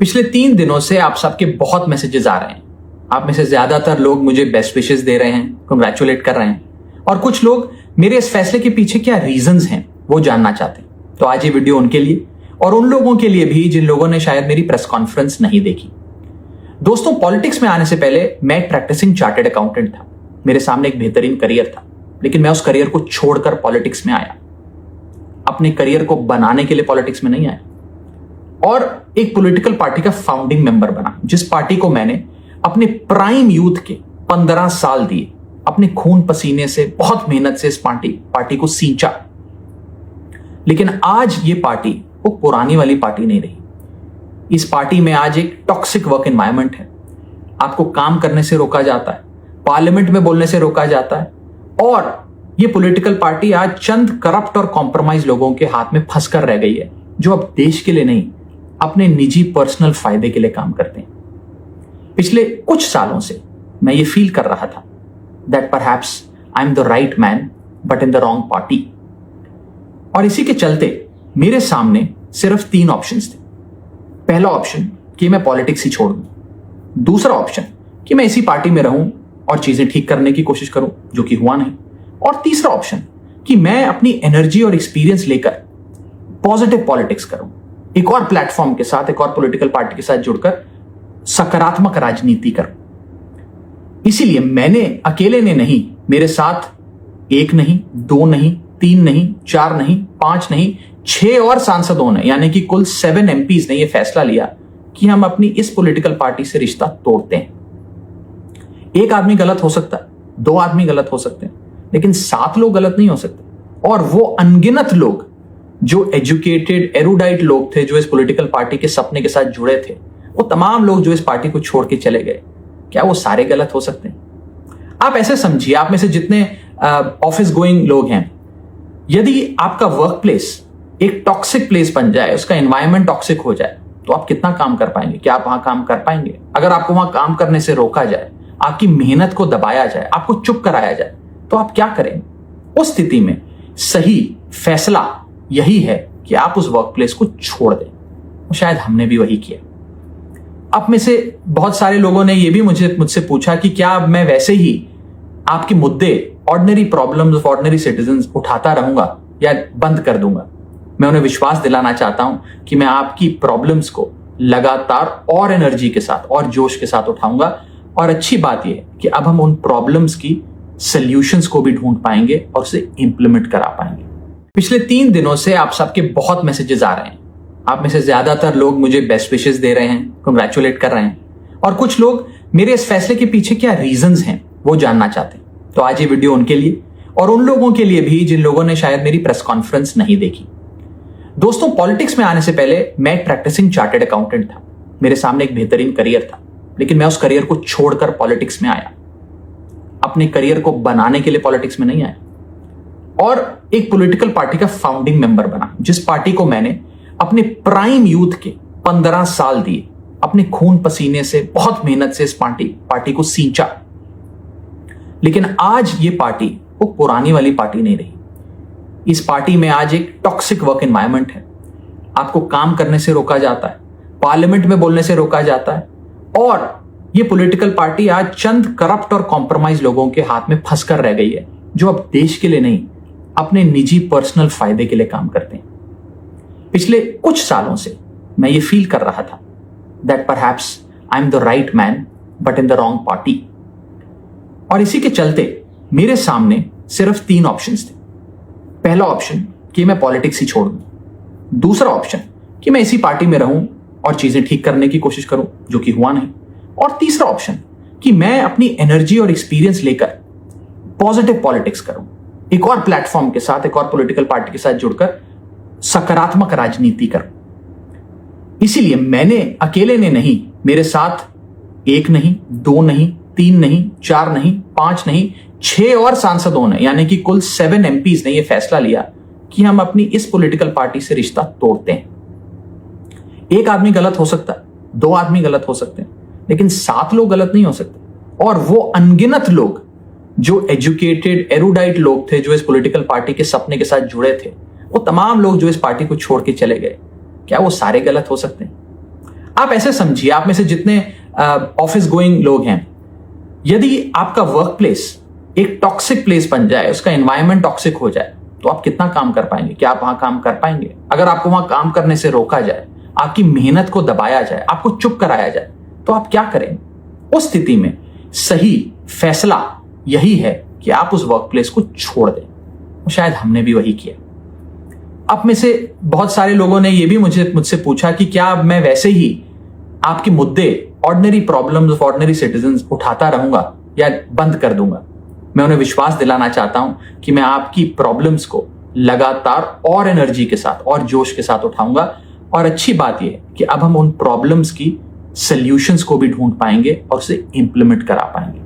पिछले 3 दिनों से आप सबके बहुत मैसेजेस आ रहे हैं। आप में से ज्यादातर लोग मुझे बेस्ट विशेस दे रहे हैं, कंग्रेचुलेट कर रहे हैं, और कुछ लोग मेरे इस फैसले के पीछे क्या रीजंस हैं वो जानना चाहते हैं। तो आज ये वीडियो उनके लिए और उन लोगों के लिए भी जिन लोगों ने शायद मेरी प्रेस कॉन्फ्रेंस नहीं देखी। दोस्तों, पॉलिटिक्स में आने से पहले मैं एक प्रैक्टिसिंग चार्टर्ड अकाउंटेंट था। मेरे सामने एक बेहतरीन करियर था, लेकिन मैं उस करियर को छोड़कर पॉलिटिक्स में आया। अपने करियर को बनाने के लिए पॉलिटिक्स में नहीं आया, और एक पॉलिटिकल पार्टी का फाउंडिंग मेंबर बना, जिस पार्टी को मैंने अपने प्राइम यूथ के 15 साल दिए, अपने खून पसीने से, बहुत मेहनत से इस पार्टी को सींचा। लेकिन आज ये पार्टी वो पुरानी वाली पार्टी नहीं रही। इस पार्टी में आज एक टॉक्सिक वर्क एनवायरनमेंट है। आपको काम करने से रोका जाता है, पार्लियामेंट में बोलने से रोका जाता है, और ये पॉलिटिकल पार्टी आज चंद करप्ट और कॉम्प्रोमाइज लोगों के हाथ में फंस कर रह गई है, जो अब देश के लिए नहीं, अपने निजी पर्सनल फायदे के लिए काम करते हैं। पिछले कुछ सालों से मैं ये फील कर रहा था that perhaps I am the right man but in the wrong party. और इसी के चलते मेरे सामने सिर्फ 3 ऑप्शंस थे। पहला ऑप्शन कि मैं पॉलिटिक्स ही छोड़ दूं। दूसरा ऑप्शन कि मैं इसी पार्टी में रहूं और चीजें ठीक करने की कोशिश करूं, जो कि हुआ नहीं। और तीसरा ऑप्शन कि मैं अपनी एनर्जी और एक्सपीरियंस लेकर पॉजिटिव पॉलिटिक्स करूं, एक और प्लेटफॉर्म के साथ, एक और पॉलिटिकल पार्टी के साथ जुड़कर सकारात्मक राजनीति करूं। इसीलिए मैंने अकेले ने नहीं, मेरे साथ 1 नहीं, 2 नहीं, 3 नहीं, 4 नहीं, 5 नहीं, 6 और सांसदों ने, यानी कि कुल 7 MPs ने यह फैसला लिया कि हम अपनी इस पॉलिटिकल पार्टी से रिश्ता तोड़ते हैं। एक आदमी गलत हो सकता है, 2 आदमी गलत हो सकते हैं, लेकिन 7 लोग गलत नहीं हो सकते। और वो अनगिनत लोग जो एजुकेटेड एरुडाइट लोग थे, जो इस पॉलिटिकल पार्टी के सपने के साथ जुड़े थे, वो तमाम लोग जो इस पार्टी को छोड़ के चले गए, क्या वो सारे गलत हो सकते हैं? आप ऐसे समझिए, आप में से जितने ऑफिस गोइंग लोग हैं, यदि आपका वर्क प्लेस एक टॉक्सिक प्लेस बन जाए, उसका एनवायरनमेंट टॉक्सिक हो जाए, तो आप कितना काम कर पाएंगे? क्या आप वहां काम कर पाएंगे? अगर आपको वहां काम करने से रोका जाए, आपकी मेहनत को दबाया जाए, आपको चुप कराया जाए, तो आप क्या करेंगे? उस स्थिति में सही फैसला यही है कि आप उस वर्क प्लेस को छोड़ दें। शायद हमने भी वही किया। अब में से बहुत सारे लोगों ने यह भी मुझसे पूछा कि क्या मैं वैसे ही आपके मुद्दे, ordinary problems of ordinary citizens उठाता रहूंगा या बंद कर दूंगा? मैं उन्हें विश्वास दिलाना चाहता हूं कि मैं आपकी प्रॉब्लम्स को लगातार और एनर्जी के साथ और जोश के साथ उठाऊंगा। और अच्छी बात यह है कि अब हम उन प्रॉब्लम्स की सॉल्यूशंस को भी ढूंढ पाएंगे और उसे इंप्लीमेंट करा पाएंगे। पिछले 3 दिनों से आप सबके बहुत मैसेजेस आ रहे हैं। आप में से ज्यादातर लोग मुझे बेस्ट विशेस दे रहे हैं, कंग्रेचुलेट कर रहे हैं, और कुछ लोग मेरे इस फैसले के पीछे क्या रीजंस हैं वो जानना चाहते हैं। तो आज ये वीडियो उनके लिए और उन लोगों के लिए भी जिन लोगों ने शायद मेरी प्रेस कॉन्फ्रेंस नहीं देखी। दोस्तों, पॉलिटिक्स में आने से पहले मैं एक प्रैक्टिसिंग चार्टर्ड अकाउंटेंट था। मेरे सामने एक बेहतरीन करियर था, लेकिन मैं उस करियर को छोड़कर पॉलिटिक्स में आया। अपने करियर को बनाने के लिए पॉलिटिक्स में नहीं आया, और एक पॉलिटिकल पार्टी का फाउंडिंग मेंबर बना, जिस पार्टी को मैंने अपने प्राइम यूथ के 15 साल दिए, अपने खून पसीने से, बहुत मेहनत से इस पार्टी को सींचा। लेकिन आज ये पार्टी वो पुरानी वाली पार्टी नहीं रही। इस पार्टी में आज एक टॉक्सिक वर्क एनवायरनमेंट है। आपको काम करने से रोका जाता है, पार्लियामेंट में बोलने से रोका जाता है, और ये पॉलिटिकल पार्टी आज चंद करप्ट और कॉम्प्रोमाइज लोगों के हाथ में फंस कर रह गई है, जो अब देश के लिए नहीं, अपने निजी पर्सनल फायदे के लिए काम करते हैं। पिछले कुछ सालों से मैं ये फील कर रहा था that perhaps I am the right man but in the wrong party. और इसी के चलते मेरे सामने सिर्फ 3 ऑप्शंस थे। पहला ऑप्शन कि मैं पॉलिटिक्स ही छोड़ दूं। दूसरा ऑप्शन कि मैं इसी पार्टी में रहूं और चीजें ठीक करने की कोशिश करूं, जो कि हुआ नहीं। और तीसरा ऑप्शन कि मैं अपनी एनर्जी और एक्सपीरियंस लेकर पॉजिटिव पॉलिटिक्स करूं, एक और प्लेटफॉर्म के साथ, एक और पॉलिटिकल पार्टी के साथ जुड़कर सकारात्मक राजनीति करूं। इसीलिए मैंने अकेले ने नहीं, मेरे साथ 1 नहीं, 2 नहीं, 3 नहीं, 4 नहीं, 5 नहीं, 6 और सांसदों ने, यानी कि कुल 7 MPs ने यह फैसला लिया कि हम अपनी इस पॉलिटिकल पार्टी से रिश्ता तोड़ते हैं। एक आदमी गलत हो सकता है, 2 आदमी गलत हो सकते हैं, लेकिन 7 लोग गलत नहीं हो सकते। और वो अनगिनत लोग जो एजुकेटेड एरुडाइट लोग थे, जो इस पॉलिटिकल पार्टी के सपने के साथ जुड़े थे, वो तमाम लोग जो इस पार्टी को छोड़ के चले गए, क्या वो सारे गलत हो सकते हैं? आप ऐसे समझिए, आप में से जितने ऑफिस गोइंग लोग हैं, यदि आपका वर्क प्लेस एक टॉक्सिक प्लेस बन जाए, उसका एनवायरमेंट टॉक्सिक हो जाए, तो आप कितना काम कर पाएंगे? क्या आप वहां काम कर पाएंगे? अगर आपको वहां काम करने से रोका जाए, आपकी मेहनत को दबाया जाए, आपको चुप कराया जाए, तो आप क्या करेंगे? उस स्थिति में सही फैसला यही है कि आप उस वर्क प्लेस को छोड़ दें। शायद हमने भी वही किया। अब में से बहुत सारे लोगों ने यह भी मुझसे पूछा कि क्या मैं वैसे ही आपके मुद्दे, ordinary problems of ordinary citizens उठाता रहूंगा या बंद कर दूंगा? मैं उन्हें विश्वास दिलाना चाहता हूं कि मैं आपकी प्रॉब्लम्स को लगातार और एनर्जी के साथ और जोश के साथ उठाऊंगा। और अच्छी बात यह है कि अब हम उन प्रॉब्लम्स की सॉल्यूशंस को भी ढूंढ पाएंगे और उसे इंप्लीमेंट करा पाएंगे।